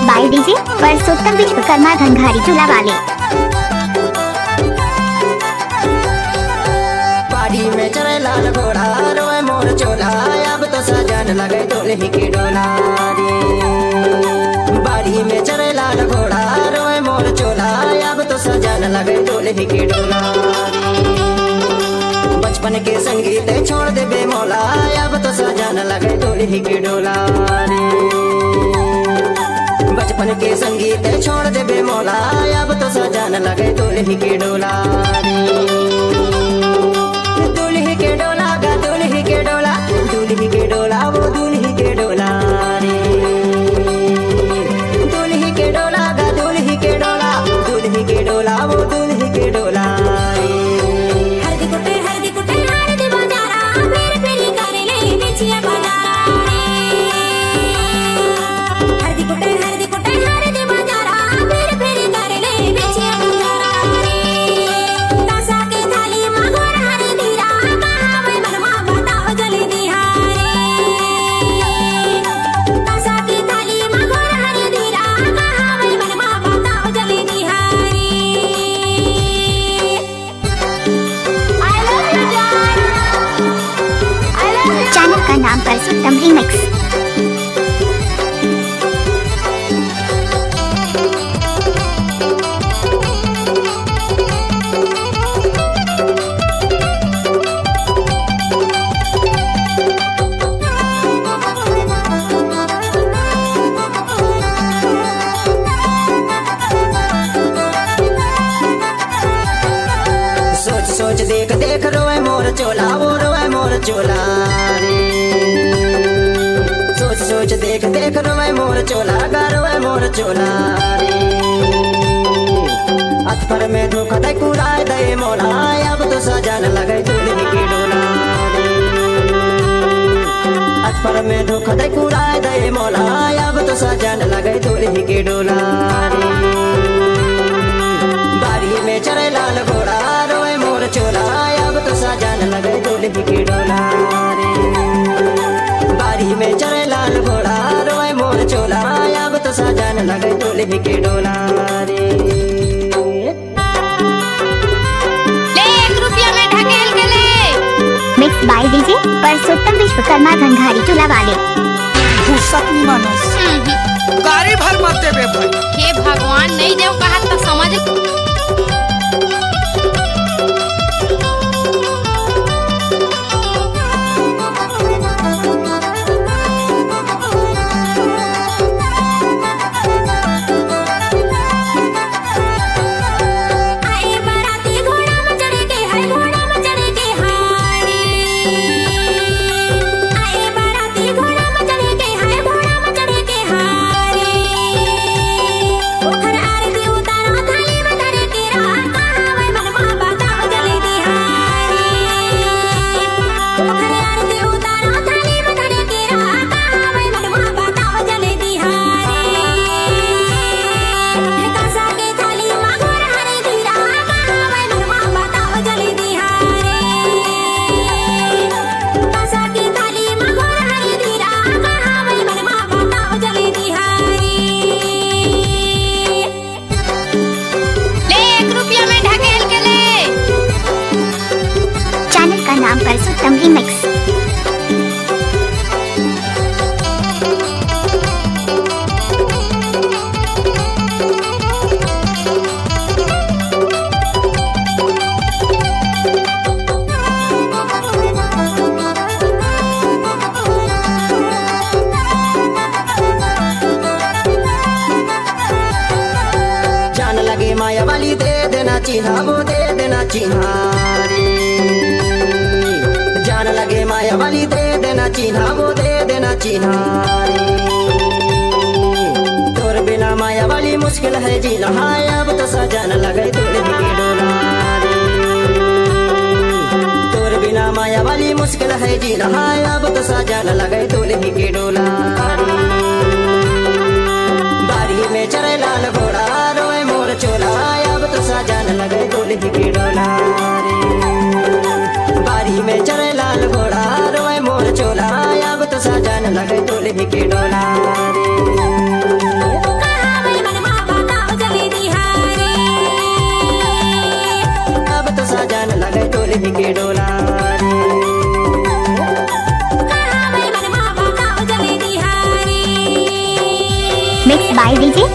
By DJ Parsottam Vishwakarma घंघारी चूल्हा वाले। बाड़ी में चरे लाल घोड़ा रोए मोर चोला, अब तो सजन लगे दुल्ही की डोला रे। बाड़ी में चरे लाल घोड़ा रोए मोर चोला, अब तो सजन लगे दुल्ही की डोला रे। बचपन के संगीत छोड़ दे बेमौला, अब तो सजन लगे दुल्ही की डोला रे। बचपन के संगीत छोड़ दे बेमौला, अब तो सजन लगे दुल्ही की डोला रे। दुल्ही के डोला गा दुल्ही के डोला, दुल्ही के डोला वो दुल्ही के डोला रे। दुल्ही के डोला गा दुल्ही के डोला, दुल्ही के डोला वो दुल्ही के डोला रे। हरदी कुटे हरदी बाजारा, मेरे पेली करे ले बेचिया बाजारा रे। हरदी कुटे बाजारा, मेरे पेली करे ले बेचिया बाजारा रे। तासा के थाली मागोर हरी धीरा, कहाँ मैं मनवा बताओ जले दिहारे। तासा के थाली मागोर हरी धीरा, कहाँ मैं मनवा बताओ जले दिहारे। चैनल का नाम परसोत्तम रीमिक्स। सोच सोच देख देख रोए मोर चोला, वो रोए मोर चोला रे। सोच सोच देख देख रोए मोर चोला, गा रोए मोर चोला रे। अतपर में धोखा दे कुराए दे मौला, अब तो सजन लगे दुल्ही की डोला रे। अतपर में धोखा दे कुराए दे मौला, अब तो सजन लगे दुल्ही की डोला रे। बाड़ी में चरे लाल घोड़ा रोए मोर चोला, अब तो सजन लगे दुल्ही की डोला रे। बाड़ी में चरे लाल घोड़ा रोए मोर चोला, अब तो सजन लगे दुल्ही की डोला रे। ले 1 रुपया में ढकेल के ले। Mix by DJ Parsottam Vishwakarma घंघारी चूल्हा वाले। फुर्सत नहीं मानस गाड़ी भर मत देबे भाई। हे भगवान, नहीं देव कहा तो समझ। आए बाराती घोड़ा में चढ़े के है, घोड़ा में चढ़े के हारे। आए बाराती घोड़ा में चढ़े के है, घोड़ा में चढ़े के हारे। ओखर आरती उतारा थाली में धरे के रहा, कहाँ मैं मनवा बताओ जले दिहारे। ओखर आरती उतारा थाली में धरे के रहा, कहाँ मैं मनवा बताओ जले दिहारे। तासा के थाली मागोर हरी धीरा, कहाँ मैं मनवा बताओ जले दिहारे। तासा के थाली मागोर हरी धीरा, कहाँ मैं मनवा बताओ जले दिहारे। ले 1 रुपया में ढकेल के ले। चैनल का नाम परसोत्तम रीमिक्स। जान लगे माया वाली दे देना चिन्हा, वो दे देना चिन्हा रे। जान लगे माया वाली दे देना चिन्हा, वो दे देना चिन्हा रे। तोर बिना माया वाली मुश्किल है जीना, हाय अब तो सजन लगे दुल्ही की डोला रे। तोर बिना माया वाली मुश्किल है जीना, हाय अब तो सजन लगे दुल्ही की डोला रे। बाड़ी में चरे लाल घोड़ा रोए मोर चोला, अब तो सजन लगे दुल्ही की डोला रे। बाड़ी में चरे लाल घोड़ा रोए मोर चोला, अब तो सजन लगे दुल्ही की डोला रे। के डोला रे। कहावे मनवा बताओ जले बिहारी मिक्स बाय डीजे